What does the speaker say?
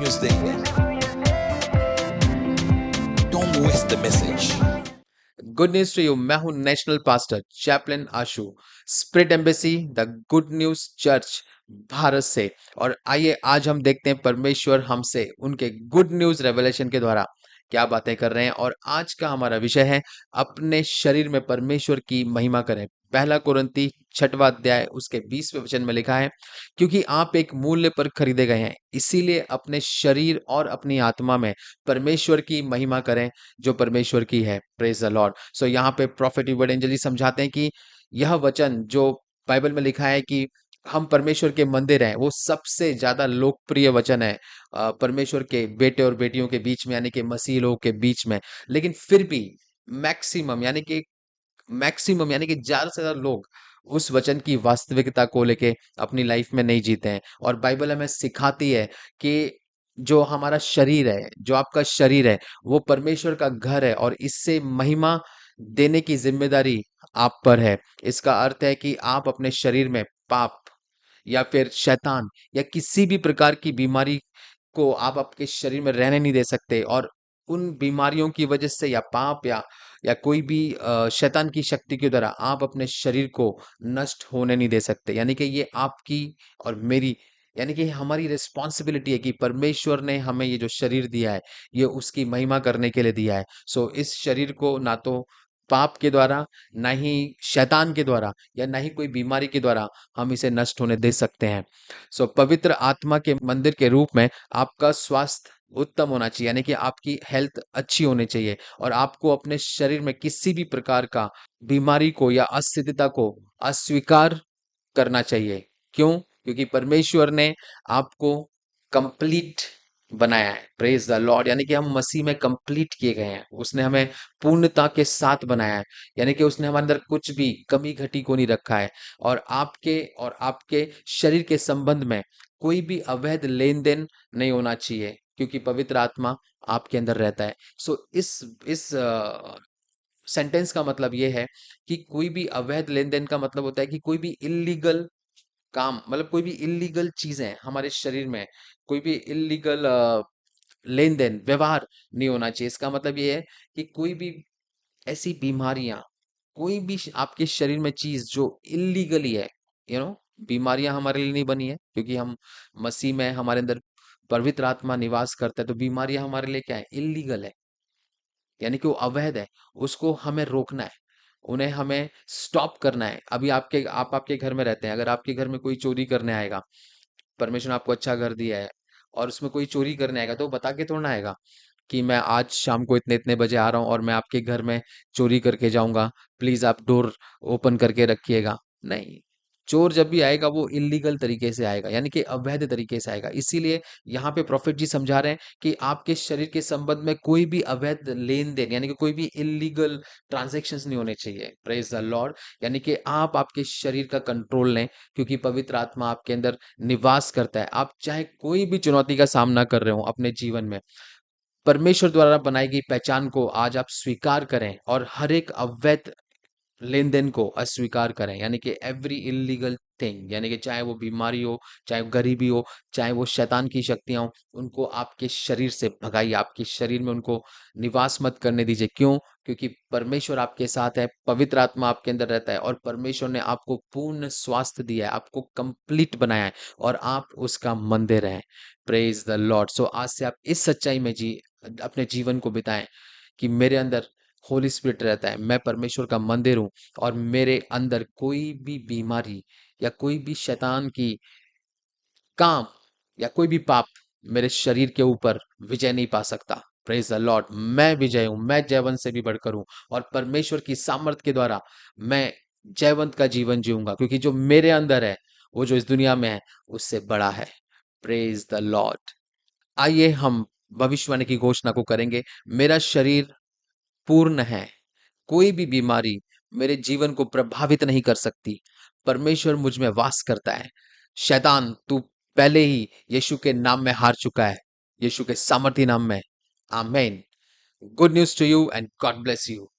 News देंगे। Don't waste the message. Good news to you. मैं हूं national pastor chaplain Ashu, spirit embassy the good news church Bharat से। और आइए आज हम देखते हैं परमेश्वर हमसे उनके गुड न्यूज रेवलेशन के द्वारा क्या बातें कर रहे हैं। और आज का हमारा विषय है अपने शरीर में परमेश्वर की महिमा करें। पहला कुरिन्ती 6वां अध्याय उसके 20वें वचन में लिखा है, क्योंकि आप एक मूल्य पर खरीदे गए हैं, इसीलिए अपने शरीर और अपनी आत्मा में परमेश्वर की महिमा करें जो परमेश्वर की है। Praise the Lord. सो यहाँ पे प्रॉफिट इवेंजली समझाते हैं कि यह वचन जो बाइबल में लिखा है कि हम परमेश्वर के मंदिर हैं, वो सबसे ज्यादा लोकप्रिय वचन है परमेश्वर के बेटे और बेटियों के बीच में, यानी कि मसीह लोगों के बीच में। लेकिन फिर भी मैक्सिमम यानी कि ज्यादा से ज्यादा लोग उस वचन की वास्तविकता को लेके अपनी लाइफ में नहीं जीते हैं। और बाइबल हमें सिखाती है कि जो हमारा शरीर है, जो आपका शरीर है, वो परमेश्वर का घर है और इससे महिमा देने की जिम्मेदारी आप पर है। इसका अर्थ है कि आप अपने शरीर में पाप या फिर शैतान या किसी भी प्रकार की बीमारी को आप आपके शरीर में रहने नहीं दे सकते। और उन बीमारियों की वजह से या पाप या कोई भी शैतान की शक्ति के द्वारा आप अपने शरीर को नष्ट होने नहीं दे सकते। यानी कि ये आपकी और मेरी, यानी कि हमारी रिस्पॉन्सिबिलिटी है कि परमेश्वर ने हमें ये जो शरीर दिया है, ये उसकी महिमा करने के लिए दिया है। सो इस शरीर को ना तो पाप के द्वारा, ना ही शैतान के द्वारा या ना ही कोई बीमारी के द्वारा हम इसे नष्ट होने दे सकते हैं। सो पवित्र आत्मा के मंदिर के रूप में आपका स्वास्थ्य उत्तम होना चाहिए, यानी कि आपकी हेल्थ अच्छी होनी चाहिए। और आपको अपने शरीर में किसी भी प्रकार का बीमारी को या अस्थिरता को अस्वीकार करना चाहिए। क्यों? क्योंकि परमेश्वर ने आपको कंप्लीट बनाया है। Praise the Lord. यानी कि हम मसीह में कंप्लीट किए गए हैं। उसने हमें पूर्णता के साथ बनाया है, यानी कि उसने हमारे अंदर कुछ भी कमी घटी को नहीं रखा है। और आपके शरीर के संबंध में कोई भी अवैध लेन देन नहीं होना चाहिए, क्योंकि पवित्र आत्मा आपके अंदर रहता है। सो इस सेंटेंस का मतलब ये है कि कोई भी अवैध लेन देन का मतलब होता है कि कोई भी इलीगल काम, मतलब कोई भी इलीगल चीजें हमारे शरीर में, कोई भी इलीगल लेन देन व्यवहार नहीं होना चाहिए। इसका मतलब ये है कि कोई भी ऐसी बीमारियां, कोई भी आपके शरीर में चीज जो इलीगली है, बीमारियां हमारे लिए नहीं बनी है, क्योंकि हम मसीह में, हमारे अंदर पवित्र आत्मा निवास करता है। तो बीमारियां हमारे लिए क्या है? इलीगल है, यानी कि वो अवैध है। उसको हमें रोकना है, उन्हें हमें स्टॉप करना है। अभी आप आपके घर में रहते हैं, अगर आपके घर में कोई चोरी करने आएगा, परमेश्वर ने आपको अच्छा घर दिया है और उसमें कोई चोरी करने आएगा, तो वो बता के थोड़ा ना आएगा कि मैं आज शाम को इतने इतने बजे आ रहा हूँ और मैं आपके घर में चोरी करके जाऊंगा, प्लीज आप डोर ओपन करके रखिएगा। नहीं, चोर जब भी आएगा वो इलीगल तरीके से आएगा, यानी कि अवैध तरीके से आएगा। इसीलिए यहाँ पे प्रॉफिट जी समझा रहे हैं कि आपके शरीर के संबंध में कोई भी अवैध लेन देन, यानी कि कोई भी इलीगल ट्रांजेक्शन्स नहीं होने चाहिए। Praise the Lord. यानी कि आप आपके शरीर का कंट्रोल लें, क्योंकि पवित्र आत्मा आपके अंदर निवास करता है। आप चाहे कोई भी चुनौती का सामना कर रहे हो अपने जीवन में, परमेश्वर द्वारा बनाई गई पहचान को आज आप स्वीकार करें और हर एक अवैध लेन देन को अस्वीकार करें, यानी कि एवरी इलीगल थिंग, यानी कि चाहे वो बीमारी हो, चाहे वो गरीबी हो, चाहे वो शैतान की शक्तियां हो, उनको आपके शरीर से भगाइए। आपके शरीर में उनको निवास मत करने दीजिए। क्यों? क्योंकि परमेश्वर आपके साथ है, पवित्र आत्मा आपके अंदर रहता है और परमेश्वर ने आपको पूर्ण स्वास्थ्य दिया है, आपको कंप्लीट बनाया है और आप उसका मंदिर हैं। Praise the Lord. सो आज से आप इस सच्चाई में अपने जीवन को बिताएं कि मेरे अंदर होली स्पिरिट रहता है, मैं परमेश्वर का मंदिर हूँ और मेरे अंदर कोई भी बीमारी या कोई भी शैतान की काम या कोई भी पाप मेरे शरीर के ऊपर विजय नहीं पा सकता। Praise the Lord. मैं विजय हूँ, मैं जयवंत से भी बढ़कर हूँ और परमेश्वर की सामर्थ के द्वारा मैं जयवंत का जीवन जीऊंगा, क्योंकि जो मेरे अंदर है वो जो इस दुनिया में है उससे बड़ा है। Praise the Lord. आइए हम भविष्यवाणी की घोषणा को करेंगे। मेरा शरीर पूर्ण है, कोई भी बीमारी मेरे जीवन को प्रभावित नहीं कर सकती। परमेश्वर मुझ में वास करता है। शैतान तू पहले ही यीशु के नाम में हार चुका है, यीशु के सामर्थी नाम में। आमीन। Good news to you and God bless you.